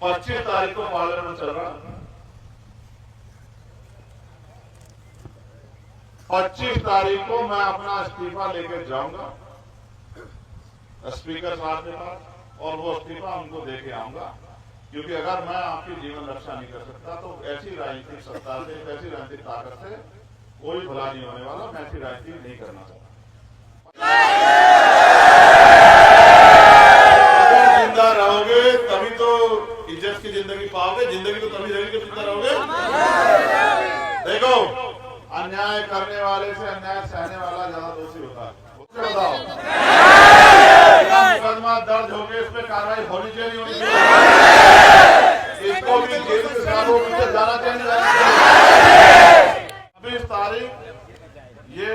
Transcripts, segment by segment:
25 तारीख को पार्लियामेंट चल रहा, 25 तारीख को मैं अपना इस्तीफा लेकर जाऊंगा स्पीकर साहब के पास और वो इस्तीफा उनको देके आऊंगा, क्योंकि अगर मैं आपकी जीवन रक्षा नहीं कर सकता तो ऐसी राजनीतिक सत्ता से, ऐसी राजनीतिक ताकत से कोई भला नहीं होने वाला। मैं ऐसी राजनीति नहीं करना चाहता। अगर जिंदा रहोगे तभी तो इज्जत की जिंदगी पाओगे, जिंदगी तो तभी रहेगी जब जिंदा रहोगे। देखो, अन्याय करने वाले से अन्याय सहने वाला ज्यादा दोषी होता है। बताओ, मुकदमा दर्ज हो गया, इसमें कार्रवाई होनी चाहिए, नहीं होनी चाहिए? इसको भी जेल के साथ जाना चाहिए। 26 तारीख ये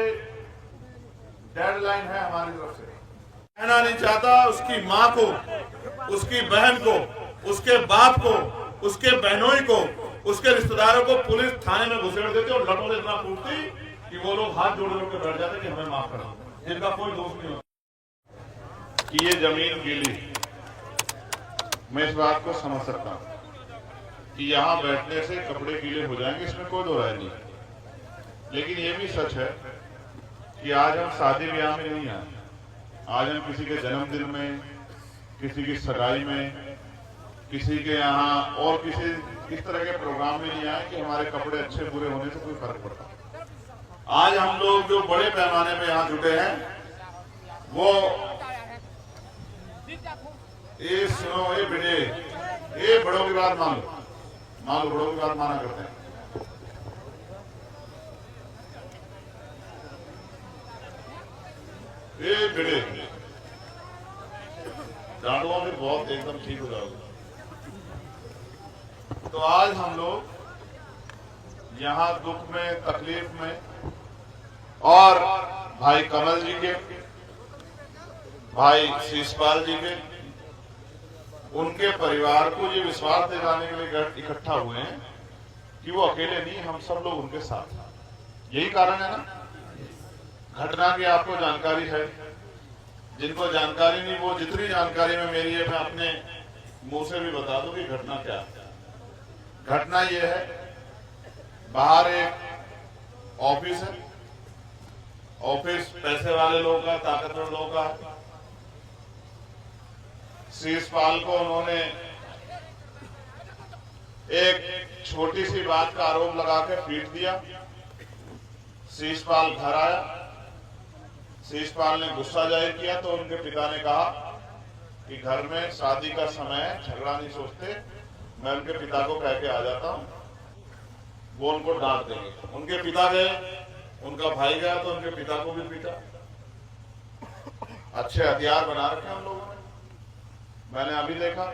डेडलाइन है हमारी तरफ से। कहना नहीं चाहता उसकी माँ को, उसकी बहन को, उसके बाप को, उसके बहनोई को, उसके रिश्तेदारों को पुलिस थाने में घुसेड़ देते और लटों इतना कूटती कि वो लोग हाथ जोड़ के बैठ जाते कि हमें माफ करो, जिनका कोई दोष नहीं होता। कि ये जमीन गीली, मैं इस बात को समझ सकता हूं कि यहां बैठने से कपड़े गीले हो जाएंगे, इसमें कोई दो राय नहीं। लेकिन ये भी सच है कि आज हम शादी ब्याह में नहीं आए, आज हम किसी के जन्मदिन में, किसी की सगाई में, किसी के यहाँ और किसी इस तरह के प्रोग्राम में नहीं आए कि हमारे कपड़े अच्छे बुरे होने से कोई फर्क पड़ता। आज हम लोग जो बड़े पैमाने में यहाँ जुटे हैं वो ये सुनो, ये बेटे, ये बड़ों की बात मान लो, बड़ों की बात माना करते हैं। ये बेटे डांडुओं में बहुत एकदम ठीक हो जाओगे। तो आज हम लोग यहाँ दुख में, तकलीफ में, और भाई कमल जी के, भाई शीशपाल जी के, उनके परिवार को ये विश्वास दिलाने के लिए इकट्ठा हुए हैं कि वो अकेले नहीं, हम सब लोग उनके साथ। यही कारण है ना। घटना की आपको जानकारी है, जिनको जानकारी नहीं वो जितनी जानकारी में मेरी है मैं अपने मुंह से भी बता दूं कि घटना क्या है। घटना ये है, बाहर एक ऑफिस है, ऑफिस पैसे वाले लोगों का, ताकतवर लोगों का है। शीशपाल को उन्होंने एक छोटी सी बात का आरोप लगा के पीट दिया। शीशपाल घर आया, शीशपाल ने गुस्सा जाहिर किया तो उनके पिता ने कहा कि घर में शादी का समय है, झगड़ा नहीं सोचते, मैं उनके पिता को कह के आ जाता हूं, वो उनको डांट देंगे। उनके पिता गए, उनका भाई गया तो उनके पिता को भी पीटा। अच्छे हथियार बना रखे हम लोगों ने। मैंने अभी देखा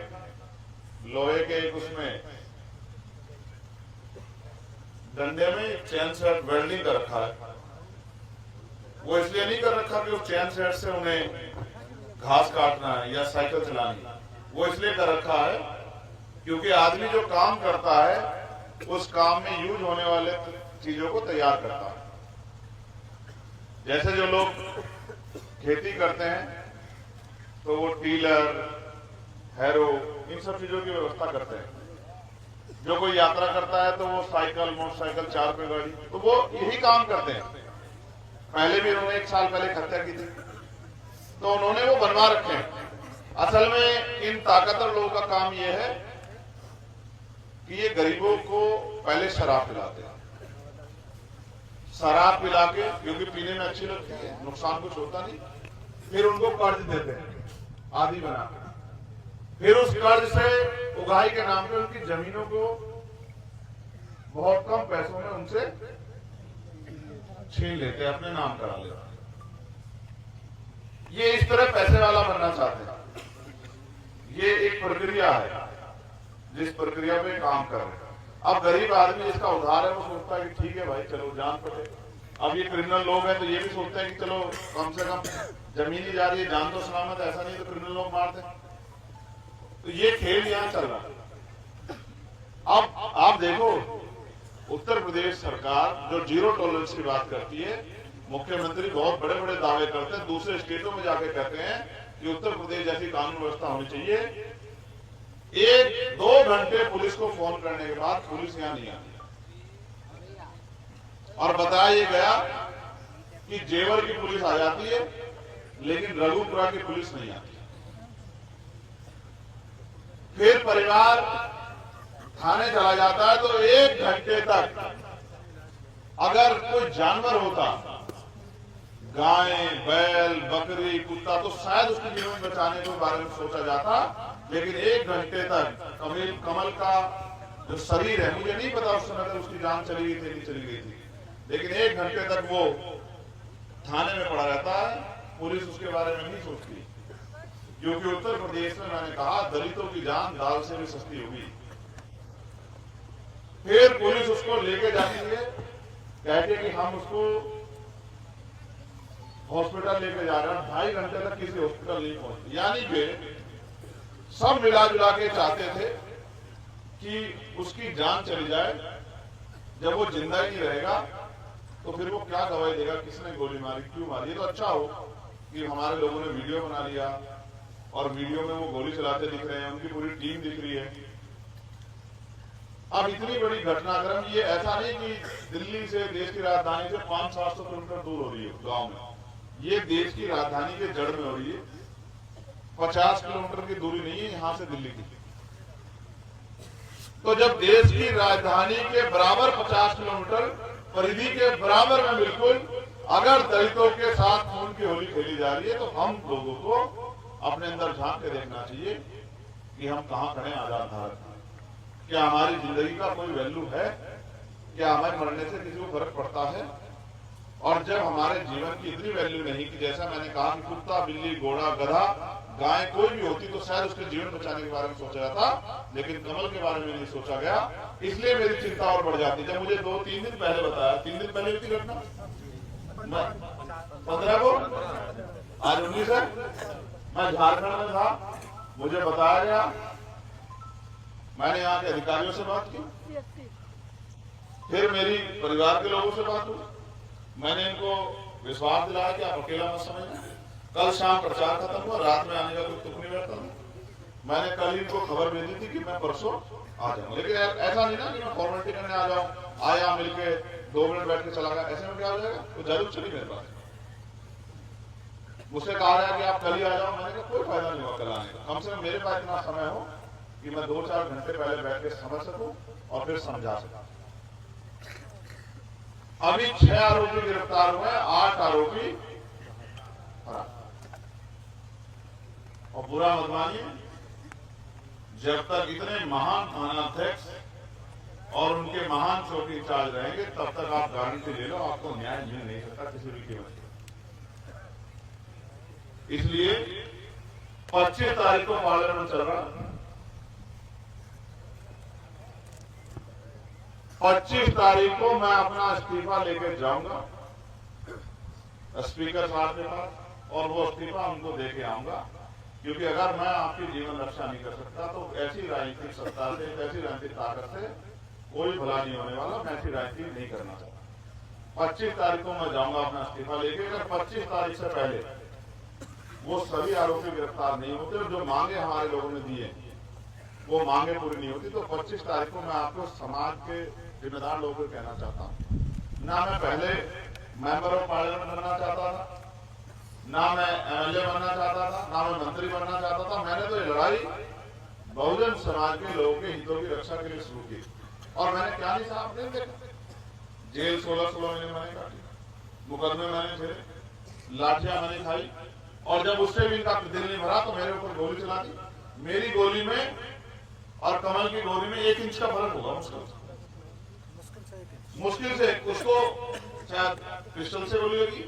लोहे के एक उसमें डंडे में चैन सेट वेल्डिंग कर रखा है। वो इसलिए नहीं कर रखा कि उस चैन सेट से उन्हें घास काटना है या साइकिल चलानी है, वो इसलिए कर रखा है क्योंकि आदमी जो काम करता है उस काम में यूज होने वाले चीजों को तैयार करता है। जैसे जो लोग खेती करते हैं तो वो टीलर, हैरो, इन सब चीजों की व्यवस्था करते हैं। जो कोई यात्रा करता है तो वो साइकिल, मोटरसाइकिल, 4 पे गाड़ी, तो वो यही काम करते हैं। पहले भी उन्होंने 1 साल पहले हत्या की थी तो उन्होंने वो बनवा रखे हैं। असल में इन ताकतवर लोगों का काम ये है कि ये गरीबों को पहले शराब पिलाते हैं, शराब पिला के, क्योंकि पीने में अच्छी लगती है, नुकसान कुछ होता नहीं, फिर उनको कर्ज देते हैं आदि बना के। फिर उस कर्ज से उगाही के नाम पे उनकी जमीनों को बहुत कम पैसों में उनसे छीन लेते हैं, अपने नाम करा लेते हैं। ये इस तरह पैसे वाला बनना चाहते हैं। ये एक प्रक्रिया है जिस प्रक्रिया पे काम कर रहे हैं। अब गरीब आदमी जिसका उधार है वो सोचता है कि ठीक है भाई चलो जान पड़े। अब ये क्रिमिनल लोग हैं तो ये भी सोचते हैं कि चलो कम से कम जमीन ही जा रही है, जान तो सलामत, ऐसा नहीं तो क्रिमिनल लोग मार दें। तो ये खेल यहां चल रहा है। अब आप देखो, उत्तर प्रदेश सरकार जो जीरो टॉलरेंस की बात करती है, मुख्यमंत्री बहुत बड़े बड़े दावे करते हैं, दूसरे स्टेटों में जाकर कहते हैं कि उत्तर प्रदेश जैसी कानून व्यवस्था होनी चाहिए। 1-2 घंटे पुलिस को फोन करने के बाद पुलिस यहां नहीं आई और बताया गया कि जेवर की पुलिस आ जाती है लेकिन रघुपुरा की पुलिस नहीं आती। फिर परिवार थाने चला जाता है तो 1 घंटे तक अगर कोई जानवर होता, गाय, बैल, बकरी, कुत्ता, तो शायद उसके जीवन बचाने के बारे में सोचा जाता, लेकिन 1 घंटे तक कमल का जो शरीर है, मुझे नहीं पता उस समय तक उसकी जान चली गई थी नहीं चली गई थी, लेकिन 1 घंटे तक वो थाने में पड़ा रहता है। पुलिस उसके बारे में नहीं सोचती, क्योंकि उत्तर प्रदेश में मैंने कहा दलितों की जान दाल से भी सस्ती होगी। फिर पुलिस उसको लेके जाती है, कहते कि हम उसको हॉस्पिटल लेके जा रहे हैं, 2.5 घंटे तक किसी हॉस्पिटल नहीं पहुंचती। यानी कि सब मिला जुला के चाहते थे कि उसकी जान चली जाए। जब वो जिंदा ही नहीं रहेगा तो फिर वो क्या गवाही देगा, किसने गोली मारी, क्यों मारी। ये तो अच्छा हो कि हमारे लोगों ने वीडियो बना लिया और वीडियो में वो गोली चलाते दिख रहे हैं, उनकी पूरी टीम दिख रही है। अब इतनी बड़ी घटनाक्रम, ये ऐसा नहीं कि दिल्ली से, देश की राजधानी से 500-700 किलोमीटर दूर हो रही है गांव में, ये देश की राजधानी के जड़ में हो रही है। 50 किलोमीटर की दूरी नहीं है यहां से दिल्ली की। तो जब देश की राजधानी के बराबर 50 किलोमीटर परिधि के बराबर में बिल्कुल अगर दलितों के साथ खून की होली खेली जा रही है, तो हम लोगों को अपने अंदर झांक के देखना चाहिए कि हम कहां खड़े हैं आजाद भारत में। क्या हमारी जिंदगी का कोई वैल्यू है? क्या हमारे मरने से किसी को फर्क पड़ता है? और जब हमारे जीवन की इतनी वैल्यू नहीं कि जैसा मैंने कहा कि कुत्ता, बिल्ली, घोड़ा, गधा, गाय कोई भी होती तो शायद उसके जीवन बचाने के बारे में सोचा जाता, लेकिन कमल के बारे में नहीं सोचा गया। इसलिए मेरी चिंता और बढ़ जाती। जब मुझे 2-3 दिन पहले बताया, 3 दिन पहले की घटना, 15 को, आज 19 है, मैं झारखंड में था, मुझे बताया गया, मैंने यहाँ के अधिकारियों से बात की, फिर मेरी परिवार के लोगों से बात हुई, मैंने इनको विश्वास दिलाया कि आप अकेला मत समझना। कल शाम प्रचार खत्म हुआ, रात में आने का कोई तुक नहीं बैठता। मैंने कल इनको खबर भेजी थी कि मैं परसों आ जाऊंगा, लेकिन ऐसा नहीं ना कि मैं फॉर्मेलिटी करने आ जाऊं, आया मिलके 2 मिनट बैठ के चला गया, ऐसे में क्या हो जाएगा। तो जरूर चली मेरे पास, मुझसे कहा गया कि आप कल ही आ जाओ। मैंने कहा कोई फायदा नहीं हुआ कल आने का, कम से कम मेरे पास इतना समय हो कि मैं 2-4 घंटे पहले बैठ के समझ सकूं और फिर समझा सकूं। अभी 6 आरोपी गिरफ्तार हुए, 8 आरोपी फरार। और बुरा मत मानिए, जब तक इतने महान थानाध्यक्ष और उनके महान चौकी इंचार्ज रहेंगे, तब तक आप गारंटी ले लो आपको न्याय मिल नहीं सकता किसी भी कीमत पर। इसलिए 25 तारीख को पार्लियामेंट चल रहा, 25 तारीख को मैं अपना इस्तीफा लेकर जाऊंगा स्पीकर साहब के पास, और वो इस्तीफा उनको देके आऊंगा। क्योंकि अगर मैं आपकी जीवन रक्षा नहीं कर सकता तो ऐसी राजनीतिक सत्ता से, ऐसी राजनीतिक ताकत से कोई भला नहीं होने वाला। मैं ऐसी राजनीति नहीं करना चाहता। 25 तारीख को मैं जाऊंगा अपना इस्तीफा लेके। अगर 25 तारीख से पहले वो सभी आरोपी गिरफ्तार नहीं होते और जो मांगे हमारे लोगों ने दिए वो मांगे पूरी नहीं होती, तो 25 तारीख को मैं आपको समाज के जिम्मेदार लोगों को कहना चाहता हूं, ना मैं पहले मेंबर ऑफ पार्लियामेंट बनना चाहता था, ना मैं एमएलए बनना चाहता था, ना मैं मंत्री बनना चाहता था। मैंने तो ये लड़ाई बहुजन समाज के लोगों के हितों की रक्षा के लिए शुरू की। और मैंने क्या नहीं साहब ने देखा, जेल 16 महीने मैंने काटी, मुकदमे मैंने झेले, लाठियां मैंने खाई, और जब उससे भी इनका दिल नहीं भरा तो मेरे ऊपर गोली चला दी। मेरी गोली में और कमल की गोली में 1 इंच का फर्क होगा मुश्किल से। उसको शायद पिस्टल से गोली लगी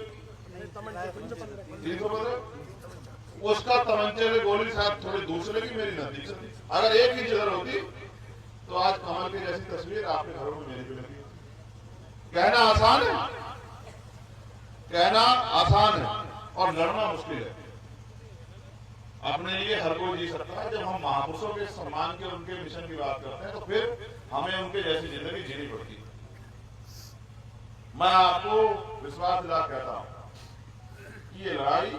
315, उसका तमंचे में गोली शायद थोड़ी दूर से लगी, मेरी नजदीक से। अगर 1 इंच इधर होती तो आज कमल की जैसी तस्वीर आपके घरों में मेरी भी लगी। कहना आसान है, कहना आसान है और लड़ना मुश्किल है। अपने लिए हर कोई जी सकता है। जब हम महापुरुषों के सम्मान के, उनके मिशन की बात करते हैं तो फिर हमें उनके जैसी जिंदगी जीनी पड़ती है। मैं आपको विश्वास दिला कहता हूं कि ये लड़ाई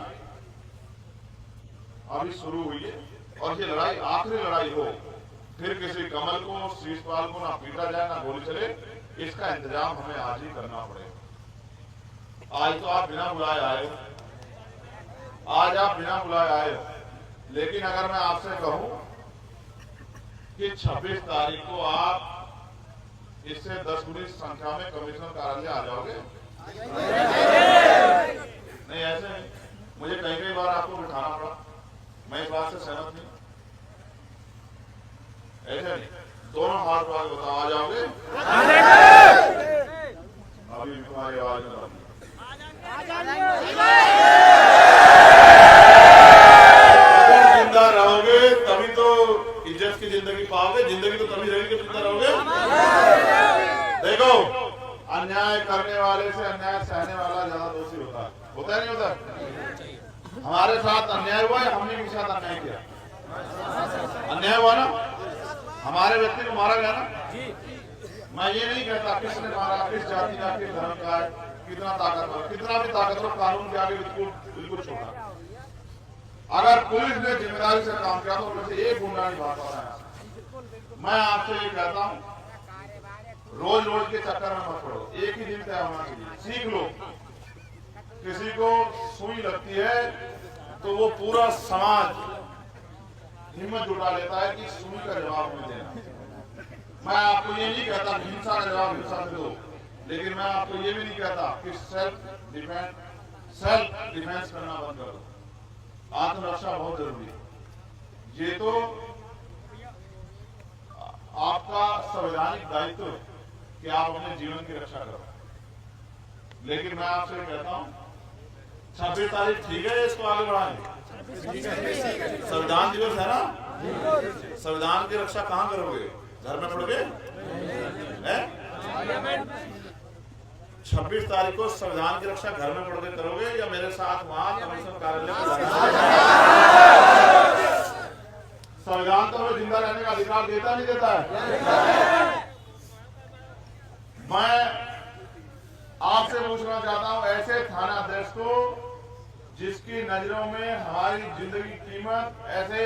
अभी शुरू हुई है और ये लड़ाई आखिरी लड़ाई हो फिर किसी कमल को, शीशपाल को ना पीटा जाए, ना गोली चले, इसका इंतजाम हमें आज ही करना पड़ेगा। आज तो आप बिना बुलाए आए हो, आज आप बिना बुलाए आए हो, लेकिन अगर मैं आपसे कहूं कि 26 तारीख को आप इससे 10 गुनी संख्या में कमिश्नर कार्यालय आ जाओगे? नहीं, ऐसे नहीं। मुझे कई बार आपको बिठाना पड़ा, मैं इस बात से सहमत नहीं। ऐसे नहीं, दोनों हाथ वाले बताओ, आ जाओगे? अभी भी तुम्हारी आवाज में जिंदा रहोगे तभी तो इज्जत की जिंदगी पाओगे। जिंदगी तो तभी रहेगी जिंदा रहोगे। देखो, अन्याय करने वाले से अन्याय सहने वाला ज्यादा दोषी होता है नहीं होता? हमारे साथ अन्याय हुआ है, हमने किसी साथ अन्याय किया? अन्याय हुआ ना, हमारे व्यक्ति को मारा गया ना। मैं ये नहीं कहता किसने मारा, किस जाति का, किस धर्म का, कितना ताकतवर, कितना भी ताकतवर कानून के आगे बिल्कुल छोटा। अगर पुलिस ने जिम्मेदारी से काम किया तो उनमें से एक गुंडा नहीं भाग पा रहा है। मैं आपसे ये कहता हूँ, रोज रोज के चक्कर में मत पड़ो, एक ही दिन तय होना चाहिए। सीख लो, किसी को सुई लगती है तो वो पूरा समाज हिम्मत जुटा लेता है कि सुई का जवाब हमें देना। मैं आपको ये नहीं कहता हिंसा का जवाब हिंसा से दो, लेकिन मैं आपको ये भी नहीं कहता कि सेल्फ डिफेंस करना बंद कर दो। आत्मरक्षा बहुत जरूरी है। ये तो आपका संवैधानिक दायित्व है कि आप अपने जीवन की रक्षा करो, लेकिन मैं आपसे कहता हूं 26 तारीख ठीक है, इसको आगे बढ़ाएं। संविधान दिवस है ना, संविधान की रक्षा कहां करोगे? घर में पढ़ोगे? 26 तारीख को संविधान की रक्षा घर में पढ़ के करोगे या मेरे साथ वहां कमिश्नर कार्यालय में? संविधान तो हमें जिंदा रहने का अधिकार देता नहीं देता है। मैं आपसे पूछना चाहता हूं, ऐसे थानाध्यक्ष को जिसकी नजरों में हमारी जिंदगी की कीमत, ऐसे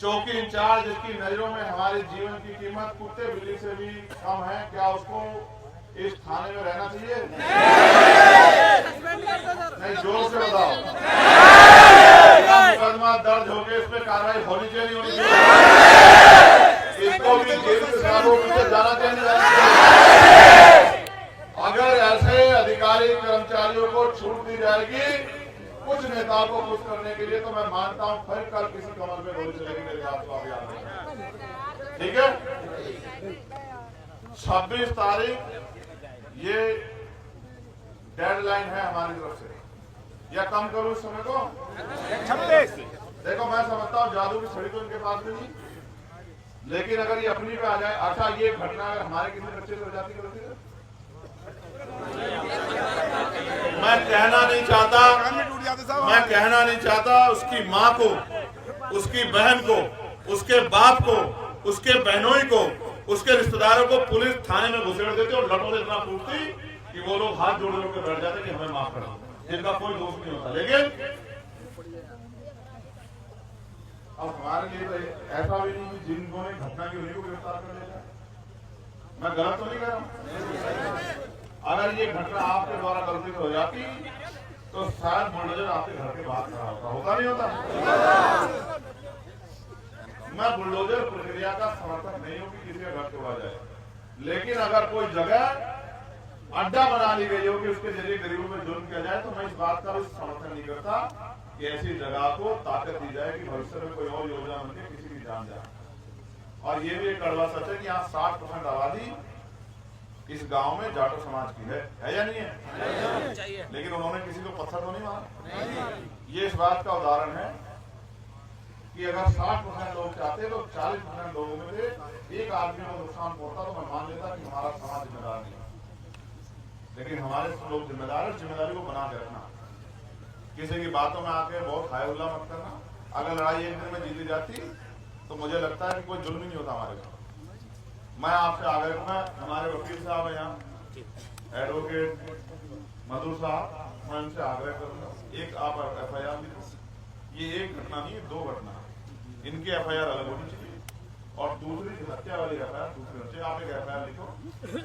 चौकी इंचार्ज जिसकी नजरों में हमारे जीवन की कीमत कुत्ते बिल्ली से भी कम है, क्या उसको इस थाने में रहना चाहिए? नहीं, जोर से बताओ। मुकदमा दर्ज हो गया, इस पे कार्रवाई होनी चाहिए, नहीं होनी चाहिए? इसको भी जेल के सालों में जाना चाहिए। अगर ऐसे अधिकारी कर्मचारियों को छूट दी जाएगी कुछ नेताओं को खुश करने के लिए, तो मैं मानता हूं फिर कल किसी कमल में गोली चलेगी मेरे बात को आप याद रखें। ठीक है? 26 तारीख ये डेडलाइन है हमारी तरफ से, या कम करूं इस समय को? 26। देखो, मैं समझता हूं जादू की छड़ी तो इनके पास में नहीं, लेकिन अगर ये अपनी पे आ जाए। अच्छा, ये घटना अगर हमारे किसी बच्चे से हो जाती है, मैं कहना नहीं चाहता उसकी माँ को, उसकी बहन को, उसके बाप को, उसके बहनोई को, उसके रिश्तेदारों को पुलिस थाने में घुसेड़ देते और लटों इतना कूटती कि वो लोग हाथ जोड़ जोड़ के बैठ जाते कि हमें माफ करो, जिनका कोई दोष नहीं होता। लेकिन अब हमारे लिए तो ऐसा भी नहीं कि जिन्होंने घटना की उन्हीं को गिरफ्तार कर लेगा। मैं गलत तो नहीं कर रहा हूं? अगर ये घटना आपके द्वारा गलती से हो जाती तो शायद बुलडोजर आपके घर के बाहर खड़ा होता नहीं होता? मैं बुलडोजर प्रक्रिया का समर्थक नहीं हूं कि किसी का घर तोड़ा जाए, लेकिन अगर कोई जगह अड्डा बना ली गई हो कि उसके जरिए गरीबों में जुल्म किया जाए, तो मैं इस बात का भी समर्थन नहीं करता कि ऐसी जगह को ताकत दी जाए कि भविष्य में कोई और योजना बनके किसी की जान जाए। और ये भी एक कड़वा सच है कि यहाँ 60% आबादी इस गांव में जाटो समाज की है या नहीं है? लेकिन उन्होंने किसी को पत्थर तो नहीं मारा। ये इस बात का उदाहरण है कि अगर 60% लोग चाहते तो 40% लोगों में से एक आदमी को नुकसान पहुंचता तो मैं मान लेता कि हमारा समाज जिम्मेदार नहीं, लेकिन हमारे लोग जिम्मेदार है। जिम्मेदारी को बना के रखना, किसी की बातों में आके बहुत हाय हुल्ला मत करना। अगर लड़ाई एक दिन में जीती जाती तो मुझे लगता है कि कोई जुल्म नहीं होता हमारे साथ। मैं आपसे आग्रह करूंगा, हमारे वकील साहब है यहाँ, एडवोकेट मधुर साहब, मैं उनसे आग्रह करूंगा, एक आप FIR भी ये एक घटना नहीं है, दो घटना है। इनकी एफआईआर अलग होनी चाहिए और दूसरी हत्या वाली एफआईआर दूसरी होनी चाहिए। आप एक एफआईआर लिखो,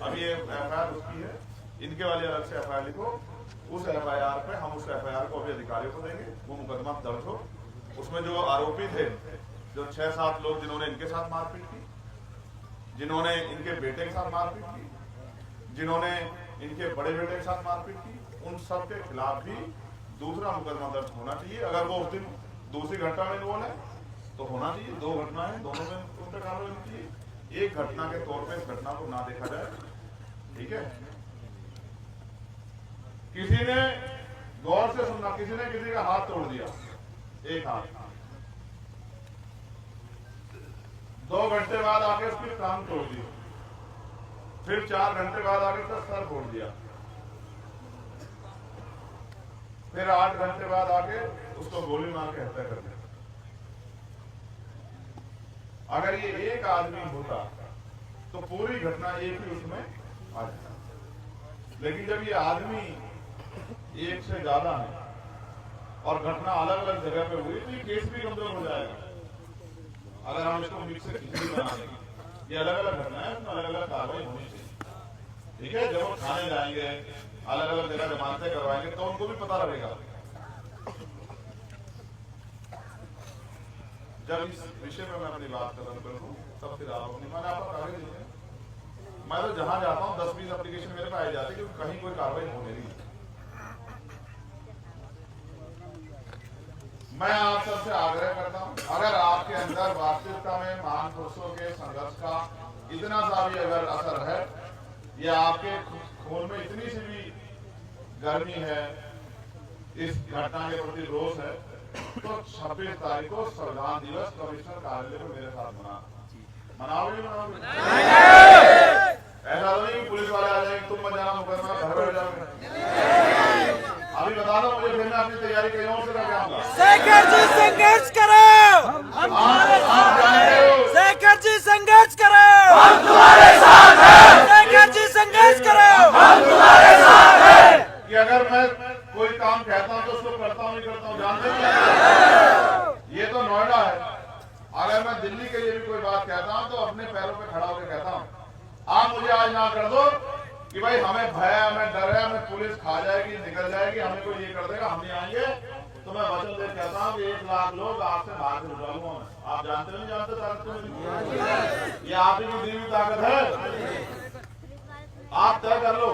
अब ये एफआईआर उसकी है, इनके वाली अलग से एफआईआर लिखो। उस एफआईआर पे हम उस एफआईआर को अभी अधिकारियों को देंगे, वो मुकदमा दर्ज हो। उसमें जो आरोपी थे, जो 6-7 लोग जिन्होंने इनके साथ मारपीट की, जिन्होंने इनके बेटे के साथ मारपीट की, जिन्होंने इनके बड़े बेटे के साथ मारपीट की, उन सब के खिलाफ भी दूसरा मुकदमा दर्ज होना चाहिए। अगर वो उस दिन दूसरी घटना में इन्वॉल्व है तो होना चाहिए। दो घटना है, दोनों में उन पर कार्रवाई होनी चाहिए। एक घटना के तौर पे इस घटना को ना देखा जाए, ठीक है। किसी ने गौर से सुनना, किसी ने किसी का हाथ तोड़ दिया, एक हाथ, 2 घंटे बाद आके उसकी टांग तोड़ दी, फिर 4 घंटे बाद आके उसका सर फोड़ दिया, फिर 8 घंटे बाद आके उसको गोली मार के हत्या कर दी। अगर ये एक आदमी होता तो पूरी घटना एक ही उसमें आ जाता, लेकिन जब ये आदमी एक से ज्यादा है और घटना अलग अलग जगह पे हुई तो ये केस भी कमजोर हो जाएगा। अगर हम इसको मिक्स से खिचड़ी बना देंगे, ये अलग अलग घटना है, उसमें अलग अलग कार्रवाई होनी चाहिए, ठीक है। जब वो थाने जाएंगे, अलग अलग जगह जमानतें करवाएंगे तो उनको भी पता लगेगा। जब इस विषय में मैं अपनी बात करूँ तब फिर आप अपनी, मैंने आपका कागज दीजिए। मैं तो जहां जाता हूँ 10-20 एप्लीकेशन मेरे पास आ जाते क्योंकि कहीं कोई कार्रवाई हो नहीं रही। मैं आप सबसे आग्रह करता हूँ, अगर आपके अंदर वास्तविकता में महापुरुषों के संघर्ष का इतना सा भी अगर असर है या आपके खून में इतनी सी भी गर्मी है, इस घटना के प्रति रोष है, तो 26 तारीख को संविधान दिवस कमिश्नर कार्यालय को मेरे साथ मनाओगे? ऐसा तो नहीं पुलिस वाले आ जाएंगे, तुम मत जाना, मुकदमा घर बैठ जाओगे। अभी बता दो मुझे, फिर मैं अपनी तैयारी कहीं और से करके आऊंगा। शेखर जी संघर्ष करो, शेखर जी संघर्ष करो, हम तुम्हारे साथ हैं। शेखर जी संघर्ष करो, हम तुम्हारे साथ हैं। कि अगर मैं कोई काम कहता हूं तो उसको करता हूं, नहीं करता हूं, जानते हैं। ये तो नोएडा है, अगर मैं दिल्ली के लिए भी कोई बात कहता हूं तो अपने पैरों पे खड़ा होकर कहता हूं। आप मुझे आज ना कर दो कि भाई हमें भय है, हमें डर है, हमें पुलिस खा जाएगी, निकल जाएगी, हमें कोई ये कर देगा, हम नहीं आएंगे, तो मैं वचन दे कहता हूँ कि 1 लाख लोग आपसे बाहर से उठा लूंगा। आप जानते नहीं जानते ताकत, ये आप ही की दी हुई ताकत है। आप तय कर लो,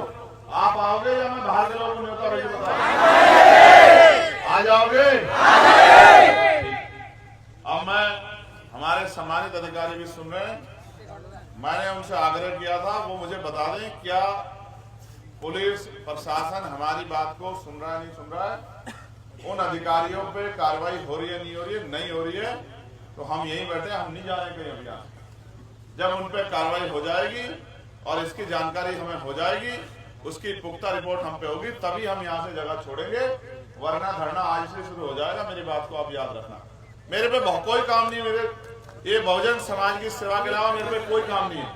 आप आओगे या मैं बाहर के लोगों को न्योता भेज दूंगा? आ जाओगे? अब मैं, हमारे सम्मानित अधिकारी भी सुन रहे हैं, मैंने उनसे आग्रह किया था वो मुझे बता दें क्या पुलिस प्रशासन हमारी बात को सुन रहा है, नहीं सुन रहा है, उन अधिकारियों पे कार्रवाई हो रही है, नहीं हो रही है। नहीं हो रही है तो हम यहीं बैठे, हम नहीं जा रहे कहीं अभियान। जब उन पे कार्रवाई हो जाएगी और इसकी जानकारी हमें हो जाएगी, उसकी पुख्ता रिपोर्ट हम पे होगी, तभी हम यहाँ से जगह छोड़ेंगे, वरना धरना आज से शुरू हो जाएगा। मेरी बात को आप याद रखना। मेरे पे कोई काम नहीं, मेरे ये बहुजन समाज की सेवा के अलावा मेरे पे कोई काम नहीं है,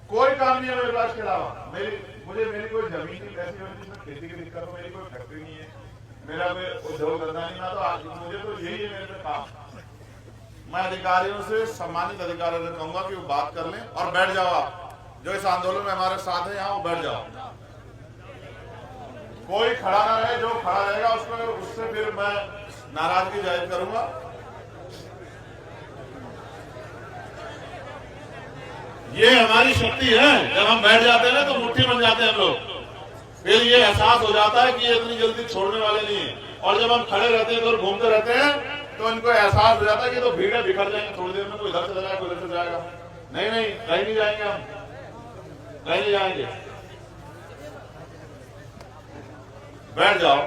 कोई काम नहीं है मेरे पास के अलावा। मेरी कोई जमीन नहीं ऐसी होती जिसमें खेती की दिक्कत हो, मेरी कोई फैक्ट्री नहीं है, मेरा कोई उद्योग धंधा नहीं है, तो आज मुझे तो यही है मेरे पे काम। मैं अधिकारियों से, सम्मानित अधिकारियों से कहूंगा कि वो बात कर लें और बैठ जाओ। आप जो इस आंदोलन में हमारे साथ है यहाँ, वो बैठ जाओ, कोई खड़ा ना रहे। जो खड़ा रहेगा उससे फिर मैं नाराजगी जाहिर करूंगा। ये हमारी शक्ति है, जब हम बैठ जाते हैं ना तो मुट्ठी बन जाते हैं हम लोग। फिर ये एहसास हो जाता है कि ये इतनी जल्दी छोड़ने वाले नहीं है। और जब हम खड़े रहते हैं तो घूमते रहते हैं तो इनको एहसास हो जाता है कि तो भीड़ बिखर जाएंगे थोड़ी देर में, कोई इधर से जाएगा, कोई इधर से जाएगा। नहीं नहीं, कहीं नहीं जाएंगे, हम कहीं नहीं जाएंगे। बैठ जाओ।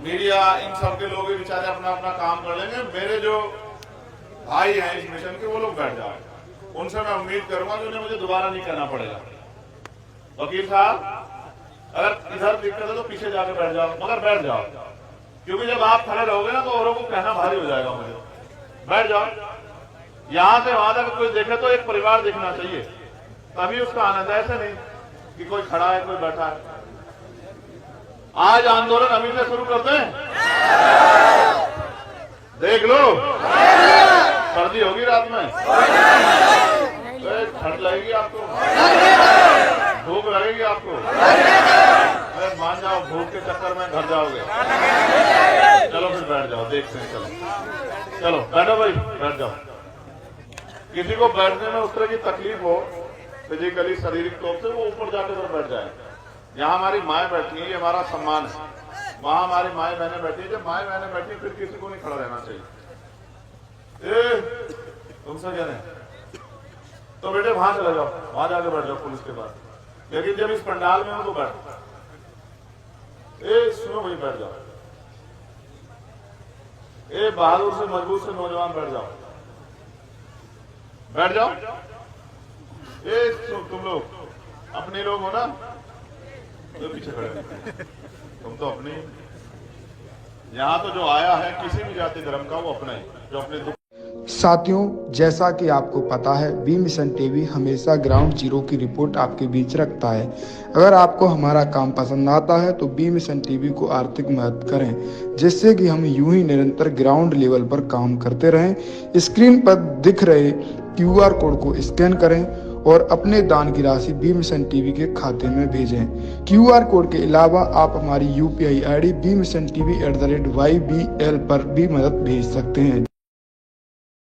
मीडिया, इन सब के लोग भी बेचारे अपना अपना काम कर लेंगे। मेरे जो भाई हैं इस मिशन के, वो लोग बैठ जाओ। उनसे मैं उम्मीद करूंगा कि उन्हें मुझे दोबारा नहीं करना पड़ेगा। वकील साहब, अगर इधर दिक्कत है तो पीछे जाके बैठ जाओ, मगर बैठ जाओ, क्योंकि जब आप खड़े रहोगे ना तो औरों को कहना भारी हो जाएगा मुझे। बैठ जाओ। यहां से वहां तक कोई देखे तो एक परिवार देखना चाहिए, तभी उसका आनंद है। ऐसे नहीं कि कोई खड़ा है, कोई बैठा है। आज आंदोलन अभी से शुरू करते हैं, देख लो सर्दी होगी रात में, ठंड लगेगी आपको, भूख लगेगी आपको, अरे मान जाओ भूख के चक्कर में घर जाओगे। चलो फिर बैठ जाओ, देखते हैं। चलो चलो बैठो भाई, बैठ जाओ। किसी को बैठने में उस तरह की तकलीफ हो फिजिकली शारीरिक तौर से, वो ऊपर जाकर तो बैठ जाए। यहाँ हमारी माएँ बैठी हैं, ये हमारा सम्मान है। वहां हमारी माएँ बहनें बैठी है, जब माएँ बहनें बैठी फिर किसी को नहीं खड़ा रहना चाहिए। तुमसे क्या नहीं तो बेटे वहां चले जाओ, वहां जाके बैठ जाओ पुलिस के पास। लेकिन जब इस पंडाल में हो तो बैठ, सुनो भाई बैठ जाओ। बहादुर से मजबूत से नौजवान बैठ जाओ, बैठ जाओ। तुम लोग अपने लोग हो ना, तो पीछे खड़े हो। तुम तो अपने, यहाँ तो जो आया है किसी भी जाति धर्म का वो अपना ही, जो अपने दुख। साथियों, जैसा कि आपको पता है, बी मिशन टीवी हमेशा ग्राउंड जीरो की रिपोर्ट आपके बीच रखता है। अगर आपको हमारा काम पसंद आता है तो बी मिशन टीवी को आर्थिक मदद करें, जिससे कि हम यूं ही निरंतर ग्राउंड लेवल पर काम करते रहें। स्क्रीन पर दिख रहे QR कोड को स्कैन करें और अपने दान की राशि बी मिशन टीवी के खाते में भेजें। QR कोड के अलावा आप हमारी UPI ID BMissionTV@YBL पर भी मदद भेज सकते हैं।